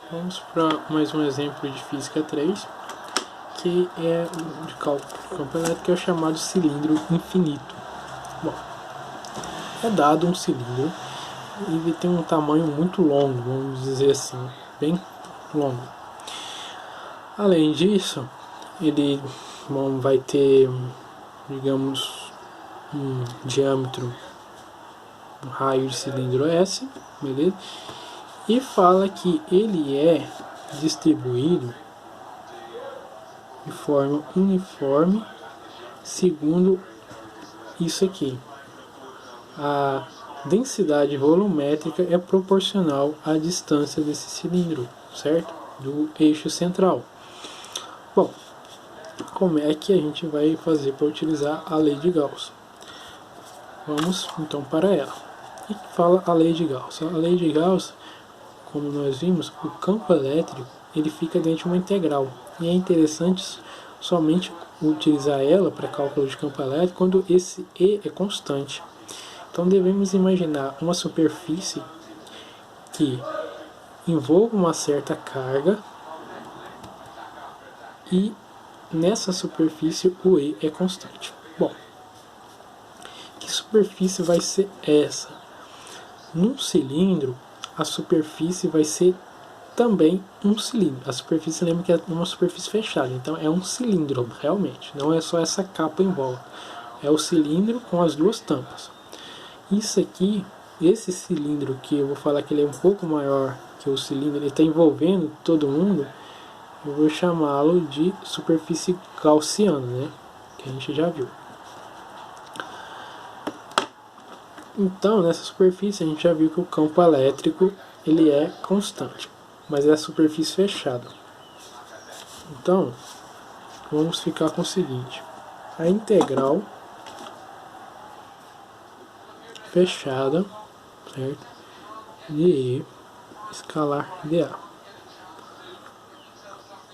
Vamos para mais um exemplo de física 3, que é de cálculo de campo elétrico, que é o chamado cilindro infinito. Bom, é dado um cilindro e ele tem um tamanho muito longo, vamos dizer assim, bem longo. Além disso, ele vai ter, digamos, um diâmetro, um raio de cilindro S, beleza? E fala que ele é distribuído de forma uniforme segundo isso aqui. A densidade volumétrica é proporcional à distância desse cilindro, certo? Do eixo central. Bom, como é que a gente vai fazer para utilizar a lei de Gauss? Vamos então para ela. O que fala a lei de Gauss? A lei de Gauss, como nós vimos, o campo elétrico ele fica dentro de uma integral. E é interessante somente utilizar ela para cálculo de campo elétrico quando esse E é constante. Então devemos imaginar uma superfície que envolva uma certa carga e nessa superfície o E é constante. Bom, que superfície vai ser essa? Num cilindro, a superfície vai ser também um cilindro. A superfície, lembra que é uma superfície fechada, então é um cilindro realmente, não é só essa capa em volta. É o cilindro com as duas tampas. Isso aqui, esse cilindro que eu vou falar que ele é um pouco maior que o cilindro, ele está envolvendo todo mundo, eu vou chamá-lo de superfície gaussiana, né? Que a gente já viu. Então, nessa superfície a gente já viu que o campo elétrico ele é constante, mas é a superfície fechada. Então, vamos ficar com o seguinte: a integral fechada, certo, de E escalar dA.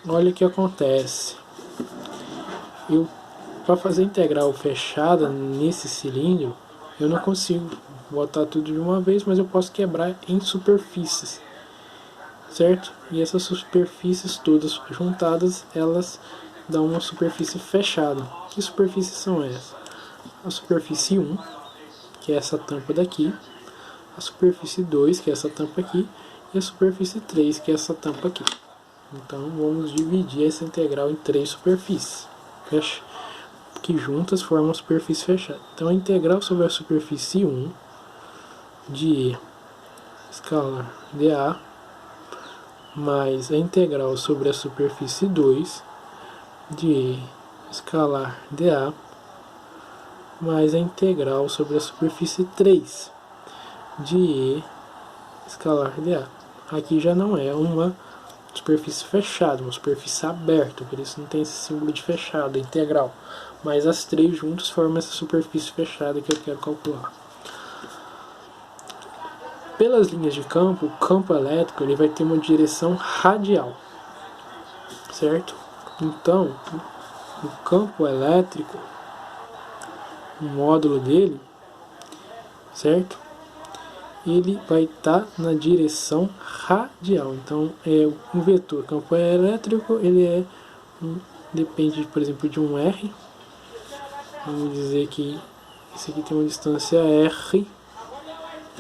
Olha o que acontece. Para fazer integral fechada nesse cilindro, eu não consigo botar tudo de uma vez, mas eu posso quebrar em superfícies, certo? E essas superfícies todas juntadas, elas dão uma superfície fechada. Que superfícies são essas? A superfície 1, que é essa tampa daqui, a superfície 2, que é essa tampa aqui, e a superfície 3, que é essa tampa aqui. Então vamos dividir essa integral em 3 superfícies, que juntas formam a superfície fechada. Então a integral sobre a superfície 1 de E escalar dA mais a integral sobre a superfície 2 de E escalar dA mais a integral sobre a superfície 3 de E escalar dA. Aqui já não é uma superfície fechada, uma superfície aberta, por isso não tem esse símbolo de fechado, integral. Mas as três juntas formam essa superfície fechada que eu quero calcular. Pelas linhas de campo, o campo elétrico ele vai ter uma direção radial, certo? Então, o campo elétrico, o módulo dele, certo? Ele vai estar na direção radial. Então, é um vetor campo elétrico, ele depende, por exemplo, de um R. Vamos dizer que esse aqui tem uma distância R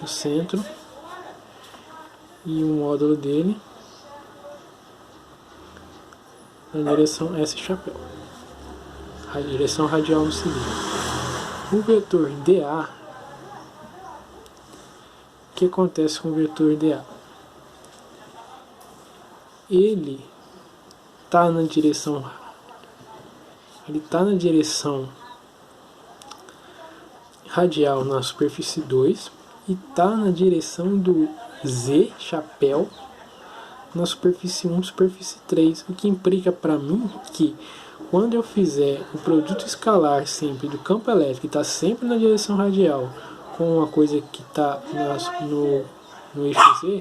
do centro e o módulo dele na direção S chapéu, a direção radial do cilindro. O vetor dA, o que acontece com o vetor dA? Ele está na direção radial na superfície 2 e está na direção do Z chapéu na superfície 1 e superfície 3, o que implica para mim que quando eu fizer o produto escalar sempre do campo elétrico, está sempre na direção radial, com uma coisa que está no eixo Z,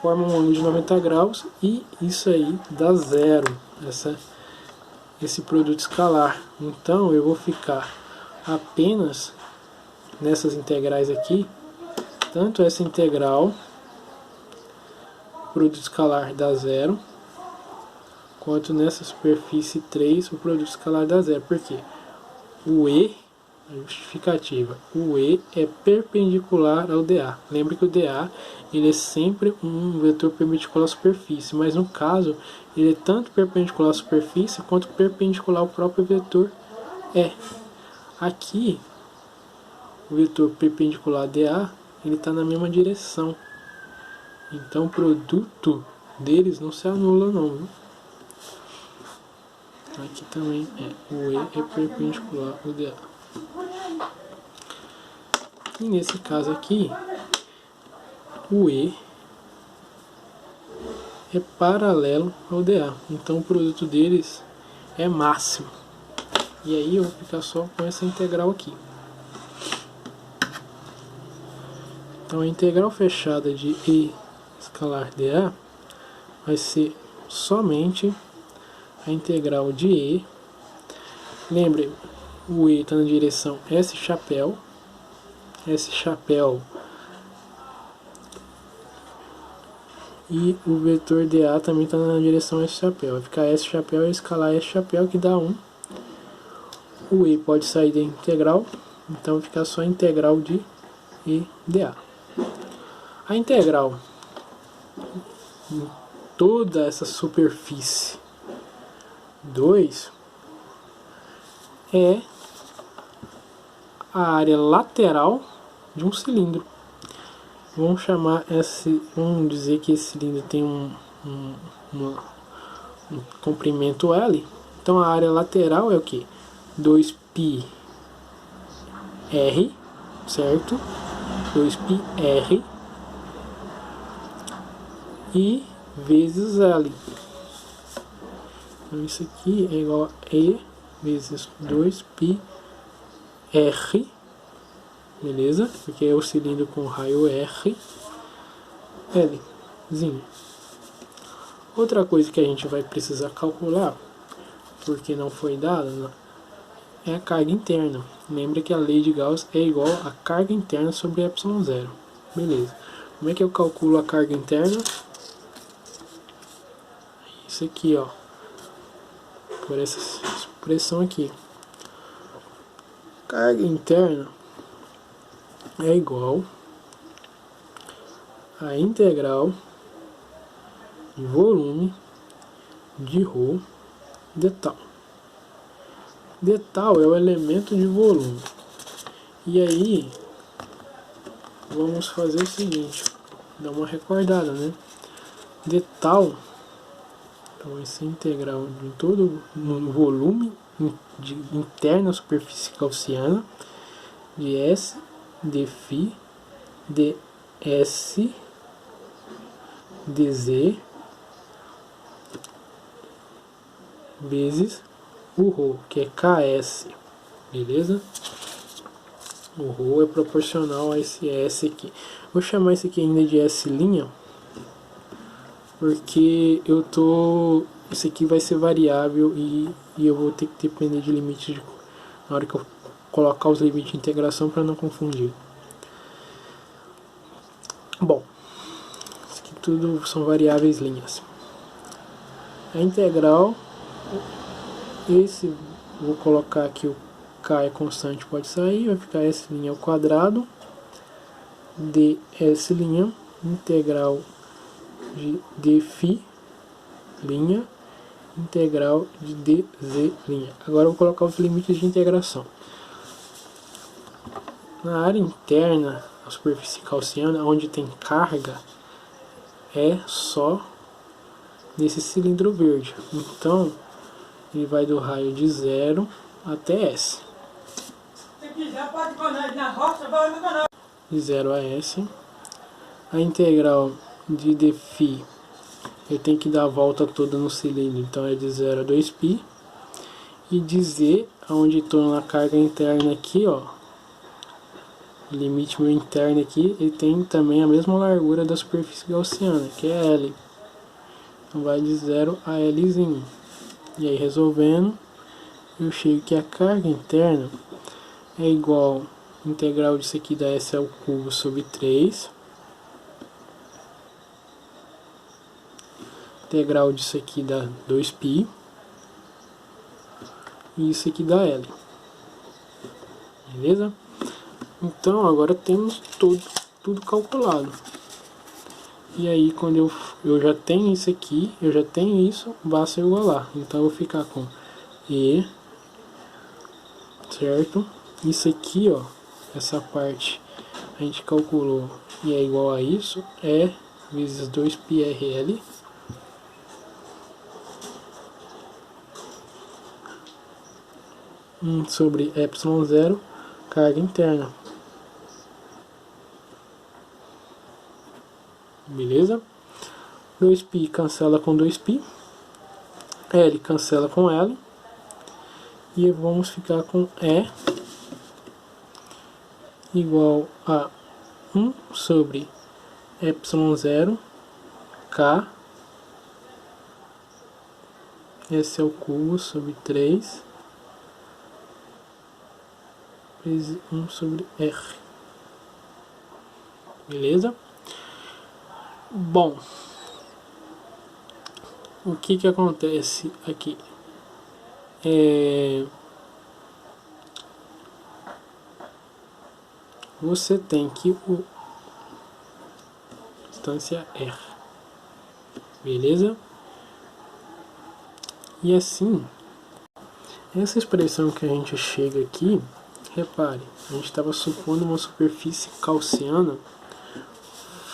forma um ângulo de 90 graus e isso aí dá zero, esse produto escalar. Então eu vou ficar apenas nessas integrais aqui, tanto essa integral produto escalar dá 0, enquanto nessa superfície 3 o produto escalar dá 0. Por quê? O E, a justificativa, o E é perpendicular ao DA. Lembre que o DA ele é sempre um vetor perpendicular à superfície, mas no caso ele é tanto perpendicular à superfície quanto perpendicular ao próprio vetor E. Aqui, o vetor perpendicular DA ele está na mesma direção, então o produto deles não se anula não, viu? Aqui também o E é perpendicular ao DA. E nesse caso aqui, o E é paralelo ao DA. Então o produto deles é máximo. E aí eu vou ficar só com essa integral aqui. Então a integral fechada de E escalar dA vai ser somente a integral de E. Lembre, o E está na direção S chapéu. S chapéu. E o vetor dA também está na direção S chapéu. Vai ficar S chapéu e escalar S chapéu, que dá 1. O E pode sair da integral, então vai ficar só a integral de E dA. A integral em toda essa superfície 2 é a área lateral de um cilindro. Vamos chamar vamos dizer que esse cilindro tem um comprimento L. Então a área lateral é o que? 2πr, certo? 2πr e vezes L. Então isso aqui é igual a E vezes 2πr, beleza? Porque é o cilindro com raio R, Lzinho. Outra coisa que a gente vai precisar calcular, porque não foi dada, é a carga interna. Lembra que a lei de Gauss é igual a carga interna sobre ε0. Beleza. Como é que eu calculo a carga interna? Isso aqui, ó. Por essa expressão aqui. Carga interna é igual a integral de volume de ρ de tal. D tal é o elemento de volume. E aí, vamos fazer o seguinte, dar uma recordada, né? D tal, então esse integral de todo no volume interno à superfície gaussiana de S, dφ, ds, dz, vezes o ρ, que é Ks, beleza? O ρ é proporcional a esse S aqui. Vou chamar esse aqui ainda de S', porque esse aqui vai ser variável e eu vou ter que depender de limites na hora que eu colocar os limites de integração para não confundir. Bom, isso aqui tudo são variáveis linhas. A integral, vou colocar aqui o K é constante, pode sair, vai ficar S' ao quadrado, ds', integral de dφ', integral de dz'. Agora eu vou colocar os limites de integração. Na área interna, a superfície gaussiana, onde tem carga, é só nesse cilindro verde. Então, ele vai do raio de 0 até S. Se quiser, pode ir na roça, vai no canal. De 0 a S. A integral de dφ, eu tenho que dar a volta toda no cilindro, então é de 0 a 2π. E de Z, onde estou na carga interna aqui, ó, o limite meu interno aqui, ele tem também a mesma largura da superfície gaussiana, que é L. Então vai de 0 a Lzinho. E aí resolvendo, eu chego que a carga interna é igual a integral disso aqui da S ao cubo sobre 3 integral disso aqui dá 2π. E isso aqui dá L. Beleza? Então agora temos tudo calculado. E aí quando eu já tenho isso aqui, eu já tenho isso, basta igualar. Então eu vou ficar com E, certo? Isso aqui, ó, essa parte a gente calculou e é igual a isso, E vezes 2πrl. Sobre ε0, carga interna. Beleza? 2π cancela com 2π, L cancela com L, e vamos ficar com E igual a 1 sobre ε0 K, esse é o cubo sobre 3 vezes 1 sobre R. Beleza? Bom, o que acontece aqui? Você tem que o distância R. Beleza? E assim, essa expressão que a gente chega aqui, repare, a gente estava supondo uma superfície gaussiana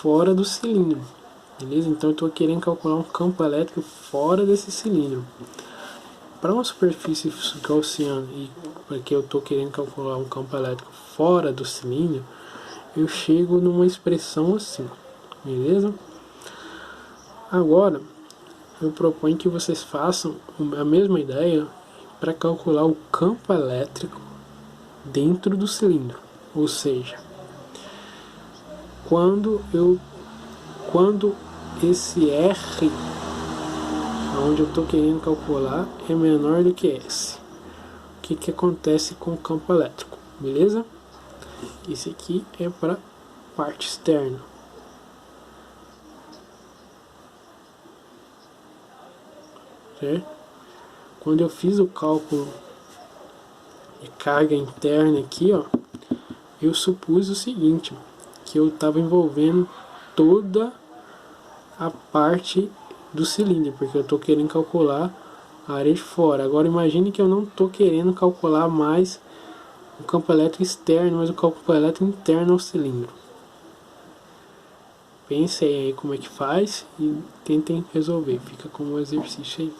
fora do cilindro, beleza? Então eu estou querendo calcular um campo elétrico fora desse cilindro. Para uma superfície gaussiana e porque eu estou querendo calcular um campo elétrico fora do cilindro, eu chego numa expressão assim, beleza? Agora eu proponho que vocês façam a mesma ideia para calcular o campo elétrico dentro do cilindro, ou seja, quando esse R, onde eu estou querendo calcular, é menor do que S, o que acontece com o campo elétrico, beleza? Esse aqui é para parte externa. Certo? Quando eu fiz o cálculo de carga interna aqui, ó, eu supus o seguinte, que eu estava envolvendo toda a parte do cilindro, porque eu estou querendo calcular a área de fora. Agora imagine que eu não estou querendo calcular mais o campo elétrico externo, mas o campo elétrico interno ao cilindro. Pensem aí como é que faz e tentem resolver. Fica como um exercício aí.